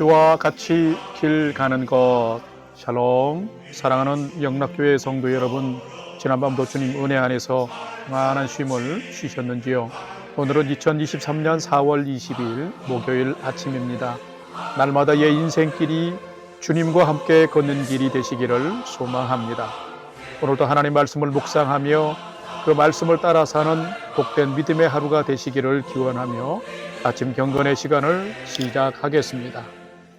주와 같이 길 가는 것. 샬롬. 사랑하는 영락교회 성도 여러분, 지난밤도 주님 은혜 안에서 평안한 쉼을 쉬셨는지요? 오늘은 2023년 4월 20일 목요일 아침입니다. 날마다 의 인생길이 주님과 함께 걷는 길이 되시기를 소망합니다. 오늘도 하나님 말씀을 묵상하며 그 말씀을 따라 사는 복된 믿음의 하루가 되시기를 기원하며 아침 경건의 시간을 시작하겠습니다.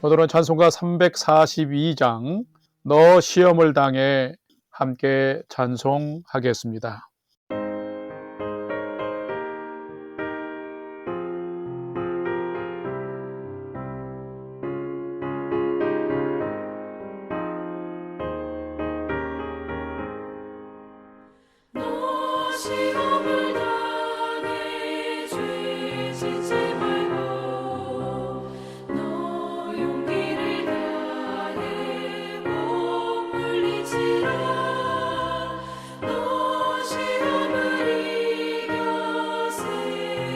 오늘은 찬송가 342장 너 시험을 당해 함께 찬송하겠습니다. 시험을 당해 죄 짓지 말고 너 용기를 다해 못 물리치라. 너 시험을 이겨 새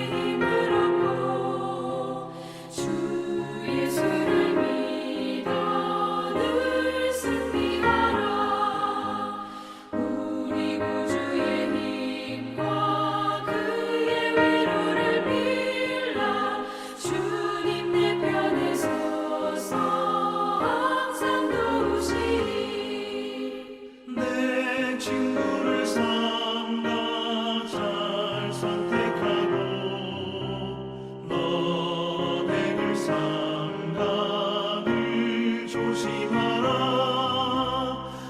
힘을 얻고 주 예수를 믿어 늘 승리하라. 우리 구주의 힘과 그의 위로를 빌라. 주님 내 편에 서서 항상 도우시리. 내 친구를 삼가 잘 선택하고 너 댁을 삼가 늘 조심하라.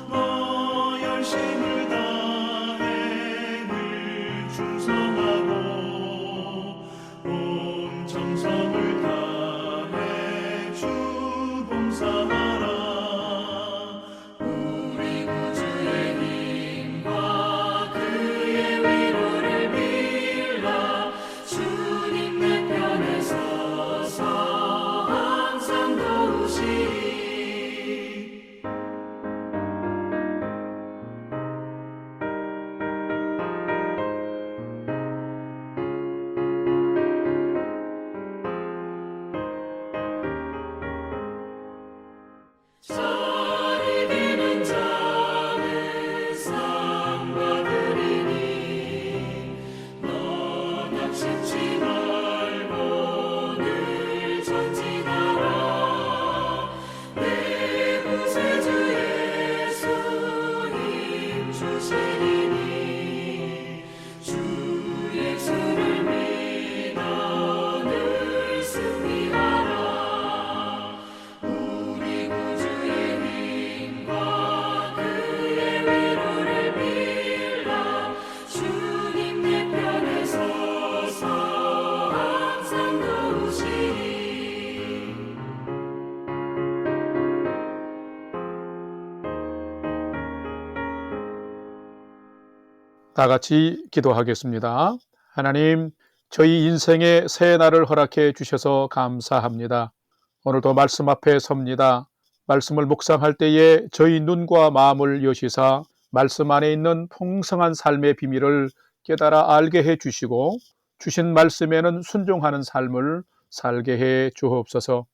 너 열심을 다해 늘 충성하고 온 정성을 다해 주 봉사하라. 우리 구주의 힘과 그의 위로를 빌라. 주님 내 편에 서서 항상 도우시리. 잘 이기는 자는 상 받으리니 너 낙심치 말고 늘 전진하라. 내 구세주 예수 힘 주시리니 주 예수를 믿어 늘 승리하라. 우리 구주의 힘과 그의 위로를 빌라. 주님 내 편에 서서 항상 도우시리. 다 같이 기도하겠습니다. 하나님, 저희 인생의 새 날을 허락해 주셔서 감사합니다. 오늘도 말씀 앞에 섭니다. 말씀을 묵상할 때에 저희 눈과 마음을 여시사 말씀 안에 있는 풍성한 삶의 비밀을 깨달아 알게 해 주시고 주신 말씀에는 순종하는 삶을 살게 해 주옵소서.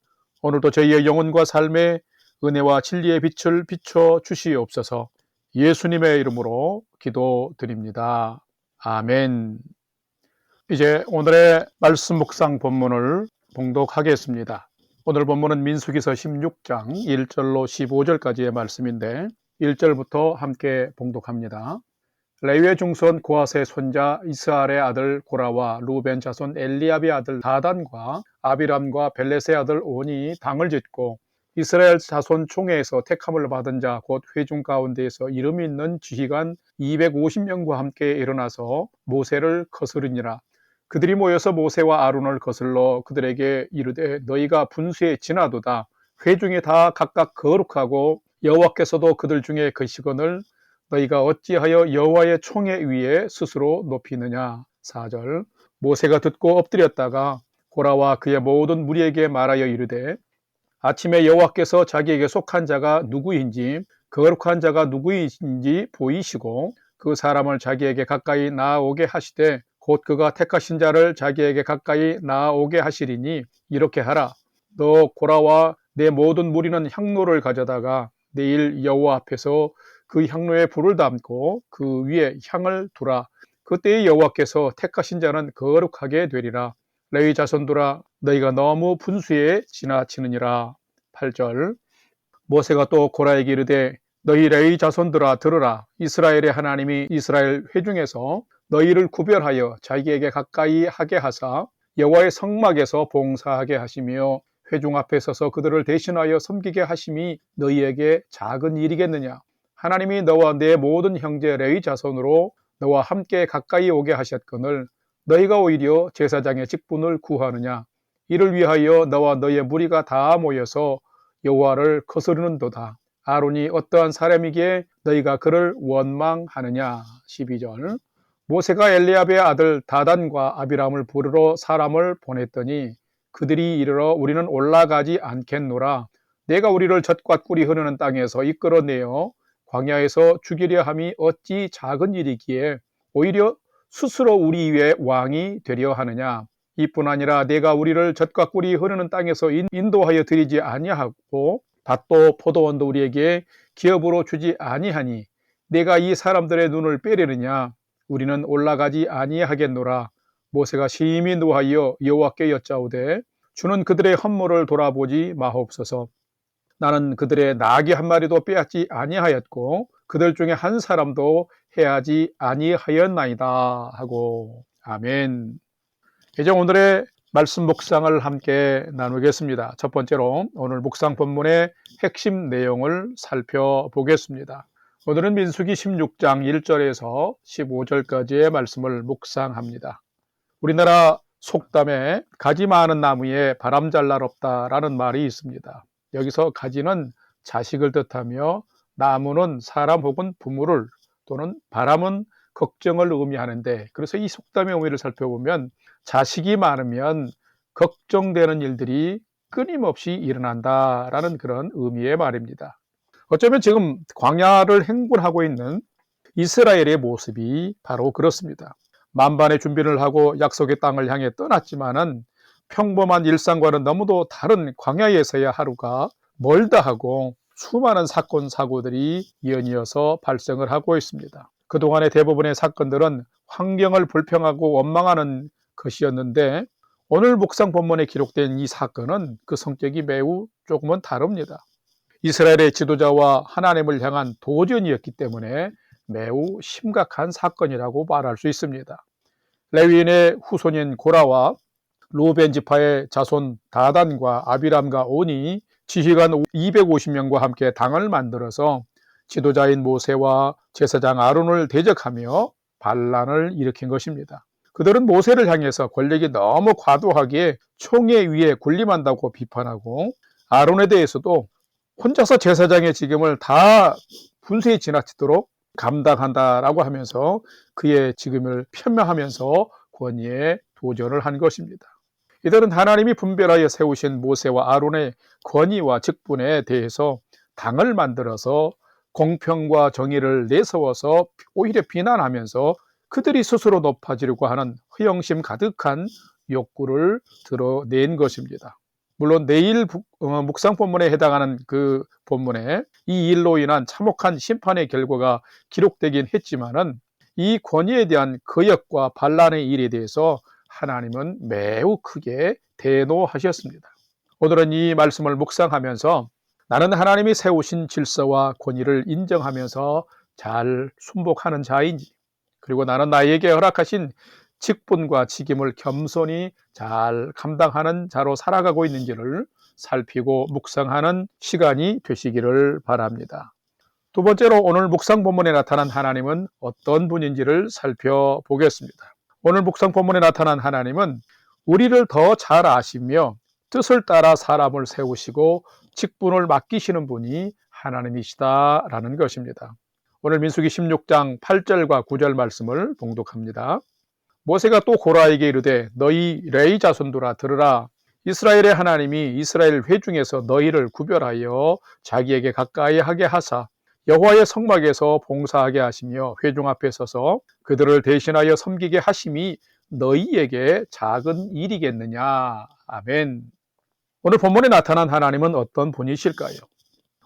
오늘도 저희의 영혼과 삶에 은혜와 진리의 빛을 비춰 주시옵소서. 예수님의 이름으로 기도드립니다. 아멘. 이제 오늘의 말씀 묵상 본문을 봉독하겠습니다. 오늘 본문은 민수기서 16장 1절로 15절까지의 말씀인데 1절부터 함께 봉독합니다. 레위의 중손 고핫의 손자 이스라엘의 아들 고라와 루벤 자손 엘리압의 아들 다단과 아비람과 벨렛의 아들 온이 당을 짓고 이스라엘 자손 총회에서 택함을 받은 자 곧 회중 가운데에서 이름이 있는 지휘관 250명과 함께 일어나서 모세를 거스르니라. 그들이 모여서 모세와 아론을 거슬러 그들에게 이르되 너희가 분수에 지나도다. 회중이 다 각각 거룩하고 여호와께서도 그들 중에 거시거늘 너희가 어찌하여 여호와의 총회 위에 스스로 높이느냐. 4절. 모세가 듣고 엎드렸다가 고라와 그의 모든 무리에게 말하여 이르되 아침에 여호와께서 자기에게 속한 자가 누구인지 거룩한 자가 누구인지 보이시고 그 사람을 자기에게 가까이 나아오게 하시되 곧 그가 택하신 자를 자기에게 가까이 나아오게 하시리니 이렇게 하라. 너 고라와 내 모든 무리는 향로를 가져다가 내일 여호와 앞에서 그 향로에 불을 담고 그 위에 향을 두라. 그때의 여호와께서 택하신 자는 거룩하게 되리라. 레위 자손들아 너희가 너무 분수에 지나치느니라. 8절. 모세가 또 고라에게 이르되 너희 레위 자손들아 들으라. 이스라엘의 하나님이 이스라엘 회중에서 너희를 구별하여 자기에게 가까이 하게 하사 여호와의 성막에서 봉사하게 하시며 회중 앞에 서서 그들을 대신하여 섬기게 하심이 너희에게 작은 일이겠느냐. 하나님이 너와 내 모든 형제 레위 자손으로 너와 함께 가까이 오게 하셨거늘 너희가 오히려 제사장의 직분을 구하느냐. 이를 위하여 너와 너의 무리가 다 모여서 여호와를 거스르는도다. 아론이 어떠한 사람이기에 너희가 그를 원망하느냐. 12절. 모세가 엘리압의 아들 다단과 아비람을 부르러 사람을 보냈더니 그들이 이르러 우리는 올라가지 않겠노라. 내가 우리를 젖과 꿀이 흐르는 땅에서 이끌어내어 광야에서 죽이려 함이 어찌 작은 일이기에 오히려 스스로 우리 위에 왕이 되려 하느냐. 이뿐 아니라 내가 우리를 젖과 꿀이 흐르는 땅에서 인도하여 드리지 아니하고 밭도 포도원도 우리에게 기업으로 주지 아니하니 내가 이 사람들의 눈을 빼려느냐. 우리는 올라가지 아니하겠노라. 모세가 심히 노하여 여호와께 여짜오되 주는 그들의 헌물을 돌아보지 마옵소서. 나는 그들의 나귀 한 마리도 빼앗지 아니하였고 그들 중에 한 사람도 해하지 아니하였나이다 하고. 아멘. 이제 오늘의 말씀 묵상을 함께 나누겠습니다. 첫 번째로 오늘 묵상 본문의 핵심 내용을 살펴보겠습니다. 오늘은 민수기 16장 1절에서 15절까지의 말씀을 묵상합니다. 우리나라 속담에 가지 많은 나무에 바람 잘 날 없다라는 말이 있습니다. 여기서 가지는 자식을 뜻하며 나무는 사람 혹은 부모를 또는 바람은 걱정을 의미하는데, 그래서 이 속담의 의미를 살펴보면 자식이 많으면 걱정되는 일들이 끊임없이 일어난다라는 그런 의미의 말입니다. 어쩌면 지금 광야를 행군하고 있는 이스라엘의 모습이 바로 그렇습니다. 만반의 준비를 하고 약속의 땅을 향해 떠났지만은 평범한 일상과는 너무도 다른 광야에서의 하루가 멀다 하고 수많은 사건 사고들이 연이어서 발생을 하고 있습니다. 그동안의 대부분의 사건들은 환경을 불평하고 원망하는 것이었는데 오늘 묵상 본문에 기록된 이 사건은 그 성격이 매우 조금은 다릅니다. 이스라엘의 지도자와 하나님을 향한 도전이었기 때문에 매우 심각한 사건이라고 말할 수 있습니다. 레위인의 후손인 고라와 루벤 지파의 자손 다단과 아비람과 온이 지휘관 250명과 함께 당을 만들어서 지도자인 모세와 제사장 아론을 대적하며 반란을 일으킨 것입니다. 그들은 모세를 향해서 권력이 너무 과도하게 총에 위에 군림한다고 비판하고 아론에 대해서도 혼자서 제사장의 직임을 다 분수에 지나치도록 감당한다라고 하면서 그의 직임을 편명하면서 권위에 도전을 한 것입니다. 이들은 하나님이 분별하여 세우신 모세와 아론의 권위와 직분에 대해서 당을 만들어서 공평과 정의를 내세워서 오히려 비난하면서 그들이 스스로 높아지려고 하는 허영심 가득한 욕구를 드러낸 것입니다. 물론 내일 묵상 본문에 해당하는 그 본문에 이 일로 인한 참혹한 심판의 결과가 기록되긴 했지만은 이 권위에 대한 거역과 반란의 일에 대해서 하나님은 매우 크게 대노하셨습니다. 오늘은 이 말씀을 묵상하면서 나는 하나님이 세우신 질서와 권위를 인정하면서 잘 순복하는 자인지, 그리고 나는 나에게 허락하신 직분과 직임을 겸손히 잘 감당하는 자로 살아가고 있는지를 살피고 묵상하는 시간이 되시기를 바랍니다. 두 번째로 오늘 묵상 본문에 나타난 하나님은 어떤 분인지를 살펴보겠습니다. 오늘 묵상 본문에 나타난 하나님은 우리를 더 잘 아시며 뜻을 따라 사람을 세우시고 직분을 맡기시는 분이 하나님이시다라는 것입니다. 오늘 민수기 16장 8절과 9절 말씀을 봉독합니다. 모세가 또 고라에게 이르되 너희 레위 자손들아 들으라. 이스라엘의 하나님이 이스라엘 회중에서 너희를 구별하여 자기에게 가까이 하게 하사 여호와의 성막에서 봉사하게 하시며 회중 앞에 서서 그들을 대신하여 섬기게 하심이 너희에게 작은 일이겠느냐. 아멘. 오늘 본문에 나타난 하나님은 어떤 분이실까요?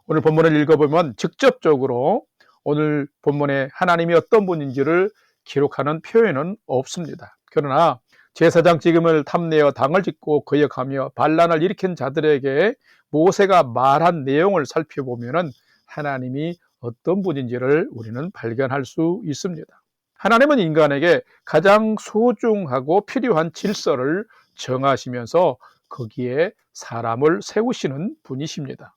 오늘 본문을 읽어보면 직접적으로 오늘 본문에 하나님이 어떤 분인지를 기록하는 표현은 없습니다. 그러나 제사장 지금을 탐내어 당을 짓고 거역하며 반란을 일으킨 자들에게 모세가 말한 내용을 살펴보면 하나님이 어떤 분인지를 우리는 발견할 수 있습니다. 하나님은 인간에게 가장 소중하고 필요한 질서를 정하시면서 거기에 사람을 세우시는 분이십니다.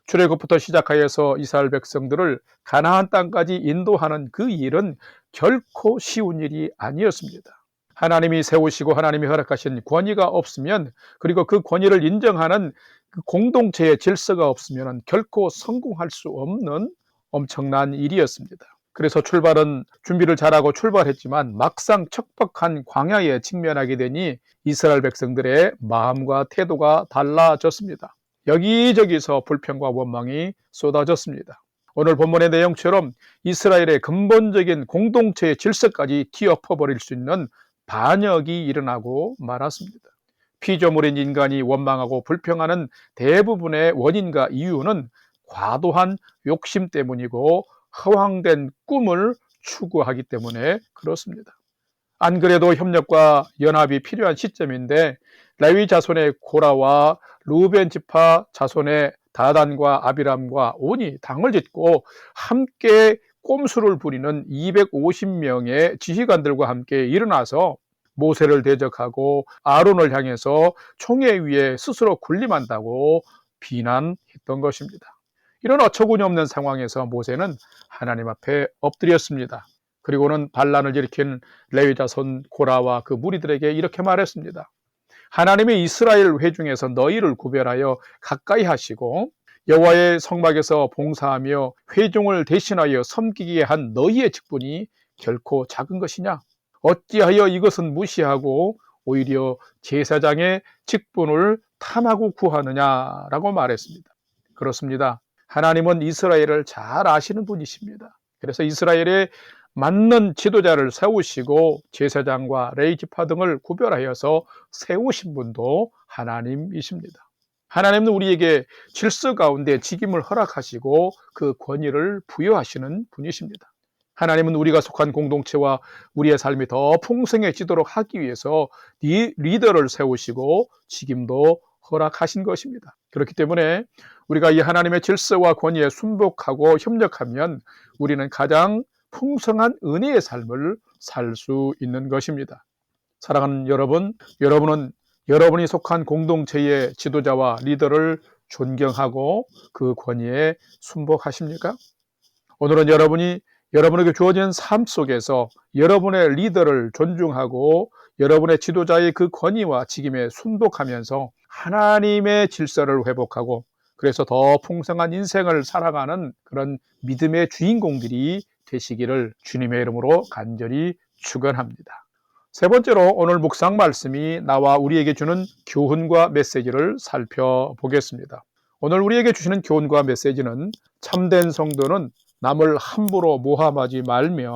출애굽부터 시작하여서 이스라엘 백성들을 가나안 땅까지 인도하는 그 일은 결코 쉬운 일이 아니었습니다. 하나님이 세우시고 하나님이 허락하신 권위가 없으면, 그리고 그 권위를 인정하는 그 공동체의 질서가 없으면 결코 성공할 수 없는 엄청난 일이었습니다. 그래서 준비를 잘하고 출발했지만 막상 척박한 광야에 직면하게 되니 이스라엘 백성들의 마음과 태도가 달라졌습니다. 여기저기서 불평과 원망이 쏟아졌습니다. 오늘 본문의 내용처럼 이스라엘의 근본적인 공동체의 질서까지 뒤엎어버릴 수 있는 반역이 일어나고 말았습니다. 피조물인 인간이 원망하고 불평하는 대부분의 원인과 이유는 과도한 욕심 때문이고 허황된 꿈을 추구하기 때문에 그렇습니다. 안 그래도 협력과 연합이 필요한 시점인데 레위 자손의 고라와 루벤 지파 자손의 다단과 아비람과 온이 당을 짓고 함께 꼼수를 부리는 250명의 지휘관들과 함께 일어나서 모세를 대적하고 아론을 향해서 총회 위에 스스로 군림한다고 비난했던 것입니다. 이런 어처구니 없는 상황에서 모세는 하나님 앞에 엎드렸습니다. 그리고는 반란을 일으킨 레위 자손 고라와 그 무리들에게 이렇게 말했습니다. 하나님의 이스라엘 회중에서 너희를 구별하여 가까이 하시고 여호와의 성막에서 봉사하며 회중을 대신하여 섬기게 한 너희의 직분이 결코 작은 것이냐? 어찌하여 이것은 무시하고 오히려 제사장의 직분을 탐하고 구하느냐라고 말했습니다. 그렇습니다. 하나님은 이스라엘을 잘 아시는 분이십니다. 그래서 이스라엘의 맞는 지도자를 세우시고 제사장과 레위 지파 등을 구별하여서 세우신 분도 하나님이십니다. 하나님은 우리에게 질서 가운데 직임을 허락하시고 그 권위를 부여하시는 분이십니다. 하나님은 우리가 속한 공동체와 우리의 삶이 더 풍성해지도록 하기 위해서 리더를 세우시고 직임도 허락하신 것입니다. 그렇기 때문에 우리가 이 하나님의 질서와 권위에 순복하고 협력하면 우리는 가장 풍성한 은혜의 삶을 살 수 있는 것입니다. 사랑하는 여러분, 여러분은 여러분이 속한 공동체의 지도자와 리더를 존경하고 그 권위에 순복하십니까? 오늘은 여러분에게 주어진 삶 속에서 여러분의 리더를 존중하고 여러분의 지도자의 그 권위와 직임에 순복하면서 하나님의 질서를 회복하고 그래서 더 풍성한 인생을 살아가는 그런 믿음의 주인공들이 되시기를 주님의 이름으로 간절히 축원합니다. 세 번째로 오늘 묵상 말씀이 나와 우리에게 주는 교훈과 메시지를 살펴보겠습니다. 오늘 우리에게 주시는 교훈과 메시지는 참된 성도는 남을 함부로 모함하지 말며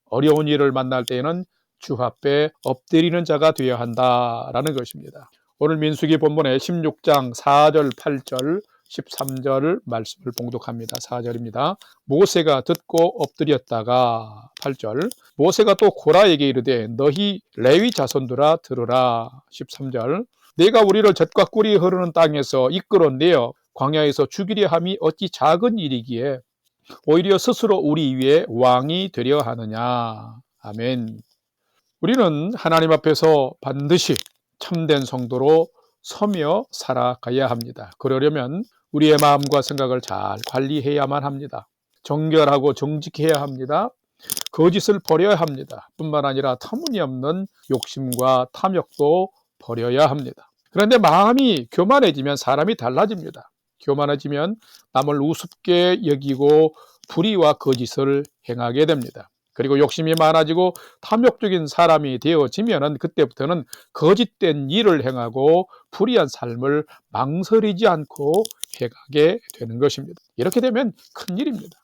어려운 일을 만날 때에는 주 앞에 엎드리는 자가 되어야 한다라는 것입니다. 오늘 민수기 본문의 16장 4절, 8절, 13절 말씀을 봉독합니다. 4절입니다. 모세가 듣고 엎드렸다가 8절 모세가 또 고라에게 이르되 너희 레위 자손들아 들으라. 13절 내가 우리를 젖과 꿀이 흐르는 땅에서 이끌어내어 광야에서 죽이려 함이 어찌 작은 일이기에 오히려 스스로 우리 위에 왕이 되려 하느냐. 아멘. 우리는 하나님 앞에서 반드시 참된 성도로 서며 살아가야 합니다. 그러려면 우리의 마음과 생각을 잘 관리해야만 합니다. 정결하고 정직해야 합니다. 거짓을 버려야 합니다. 뿐만 아니라 터무니없는 욕심과 탐욕도 버려야 합니다. 그런데 마음이 교만해지면 사람이 달라집니다. 교만해지면 남을 우습게 여기고 불의와 거짓을 행하게 됩니다. 그리고 욕심이 많아지고 탐욕적인 사람이 되어지면 그때부터는 거짓된 일을 행하고 불의한 삶을 망설이지 않고 해가게 되는 것입니다. 이렇게 되면 큰일입니다.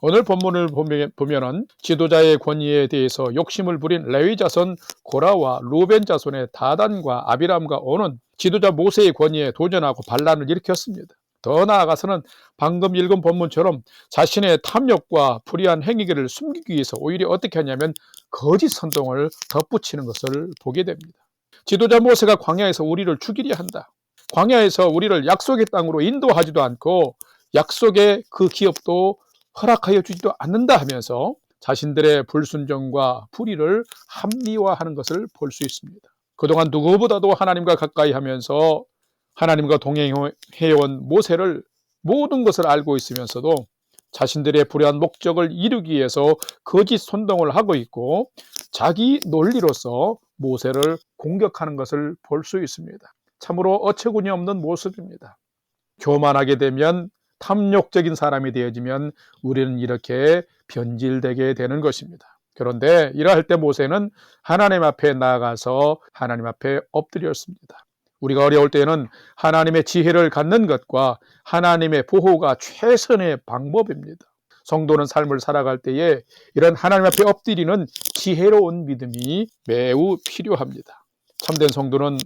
오늘 본문을 보면은 지도자의 권위에 대해서 욕심을 부린 레위 자손 고라와 루벤 자손의 다단과 아비람과 온은 지도자 모세의 권위에 도전하고 반란을 일으켰습니다. 더 나아가서는 방금 읽은 본문처럼 자신의 탐욕과 불의한 행위를 숨기기 위해서 오히려 어떻게 하냐면 거짓 선동을 덧붙이는 것을 보게 됩니다. 지도자 모세가 광야에서 우리를 죽이려 한다. 광야에서 우리를 약속의 땅으로 인도하지도 않고 약속의 그 기업도 허락하여 주지도 않는다 하면서 자신들의 불순종과 불의를 합리화하는 것을 볼 수 있습니다. 그동안 누구보다도 하나님과 가까이 하면서 하나님과 동행해온 모세를 모든 것을 알고 있으면서도 자신들의 불의한 목적을 이루기 위해서 거짓 선동을 하고 있고 자기 논리로서 모세를 공격하는 것을 볼 수 있습니다. 참으로 어처구니 없는 모습입니다. 교만하게 되면 탐욕적인 사람이 되어지면 우리는 이렇게 변질되게 되는 것입니다. 그런데 이러할 때 모세는 하나님 앞에 나아가서 하나님 앞에 엎드렸습니다. 우리가 어려울 때에는 하나님의 지혜를 갖는 것과 하나님의 보호가 최선의 방법입니다. 성도는 삶을 살아갈 때에 이런 하나님 앞에 엎드리는 지혜로운 믿음이 매우 필요합니다. 참된 성도는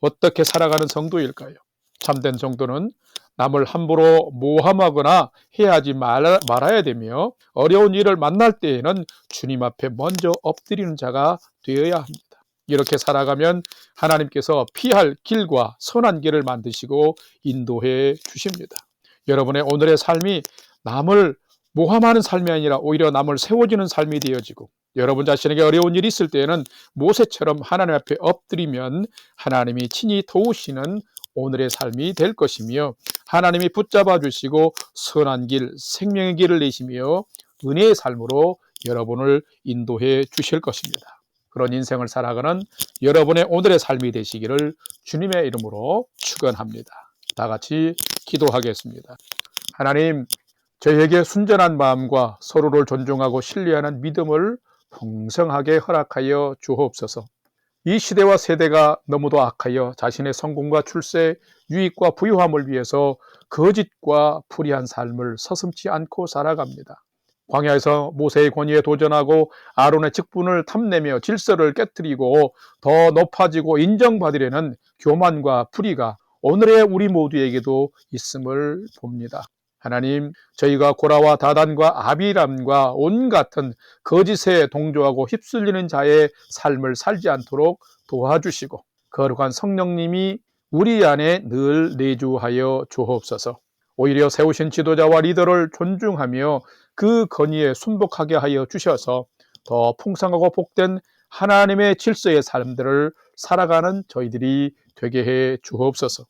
어떻게 살아가는 성도일까요? 참된 성도는 남을 함부로 모함하거나 해하지 말아야 되며 어려운 일을 만날 때에는 주님 앞에 먼저 엎드리는 자가 되어야 합니다. 이렇게 살아가면 하나님께서 피할 길과 선한 길을 만드시고 인도해 주십니다. 여러분의 오늘의 삶이 남을 모함하는 삶이 아니라 오히려 남을 세워주는 삶이 되어지고 여러분 자신에게 어려운 일이 있을 때에는 모세처럼 하나님 앞에 엎드리면 하나님이 친히 도우시는 오늘의 삶이 될 것이며 하나님이 붙잡아 주시고 선한 길, 생명의 길을 내시며 은혜의 삶으로 여러분을 인도해 주실 것입니다. 그런 인생을 살아가는 여러분의 오늘의 삶이 되시기를 주님의 이름으로 축원합니다. 다 같이 기도하겠습니다. 하나님, 저희에게 순전한 마음과 서로를 존중하고 신뢰하는 믿음을 풍성하게 허락하여 주옵소서. 이 시대와 세대가 너무도 악하여 자신의 성공과 출세, 유익과 부유함을 위해서 거짓과 불의한 삶을 서슴지 않고 살아갑니다. 광야에서 모세의 권위에 도전하고 아론의 직분을 탐내며 질서를 깨뜨리고 더 높아지고 인정받으려는 교만과 불의가 오늘의 우리 모두에게도 있음을 봅니다. 하나님, 저희가 고라와 다단과 아비람과 온 같은 거짓에 동조하고 휩쓸리는 자의 삶을 살지 않도록 도와주시고 거룩한 성령님이 우리 안에 늘 내주하여 주옵소서. 오히려 세우신 지도자와 리더를 존중하며 그 건의에 순복하게 하여 주셔서 더 풍성하고 복된 하나님의 질서의 삶들을 살아가는 저희들이 되게 해 주옵소서.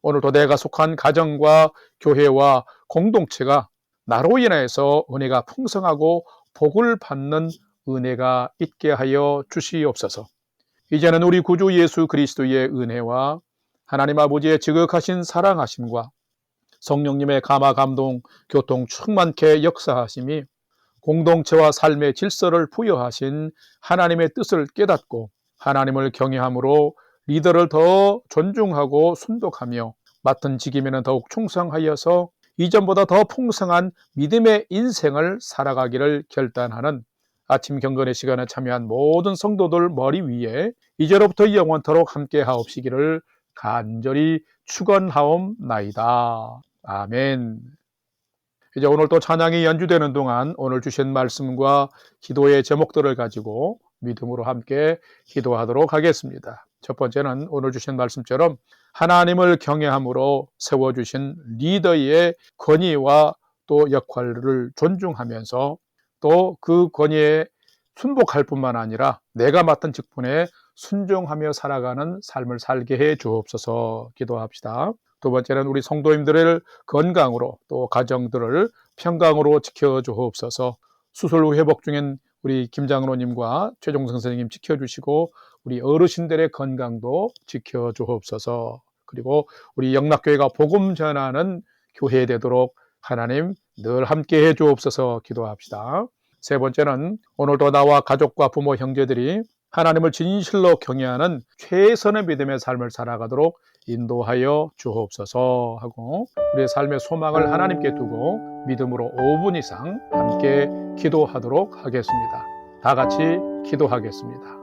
오늘도 내가 속한 가정과 교회와 공동체가 나로 인해서 은혜가 풍성하고 복을 받는 은혜가 있게 하여 주시옵소서. 이제는 우리 구주 예수 그리스도의 은혜와 하나님 아버지의 지극하신 사랑하심과 성령님의 감화 감동 교통 충만케 역사하심이 공동체와 삶의 질서를 부여하신 하나님의 뜻을 깨닫고 하나님을 경외함으로 리더를 더 존중하고 순독하며 맡은 직임에는 더욱 충성하여서 이전보다 더 풍성한 믿음의 인생을 살아가기를 결단하는 아침 경건의 시간에 참여한 모든 성도들 머리 위에 이제로부터 영원토록 함께 하옵시기를 간절히 축원하옵나이다. 아멘. 이제 오늘 또 찬양이 연주되는 동안 오늘 주신 말씀과 기도의 제목들을 가지고 믿음으로 함께 기도하도록 하겠습니다. 첫 번째는 오늘 주신 말씀처럼 하나님을 경외함으로 세워주신 리더의 권위와 또 역할을 존중하면서 또 그 권위에 순복할 뿐만 아니라 내가 맡은 직분에 순종하며 살아가는 삶을 살게 해 주옵소서. 기도합시다. 두 번째는 우리 성도님들을 건강으로 또 가정들을 평강으로 지켜주옵소서. 수술 후 회복 중인 우리 김장로님과 최종성 선생님 지켜주시고 우리 어르신들의 건강도 지켜주옵소서. 그리고 우리 영락교회가 복음 전하는 교회 되도록 하나님 늘 함께 해 주옵소서. 기도합시다. 세 번째는 오늘도 나와 가족과 부모 형제들이 하나님을 진실로 경외하는 최선의 믿음의 삶을 살아가도록 인도하여 주옵소서 하고 우리의 삶의 소망을 하나님께 두고 믿음으로 5분 이상 함께 기도하도록 하겠습니다. 다 같이 기도하겠습니다.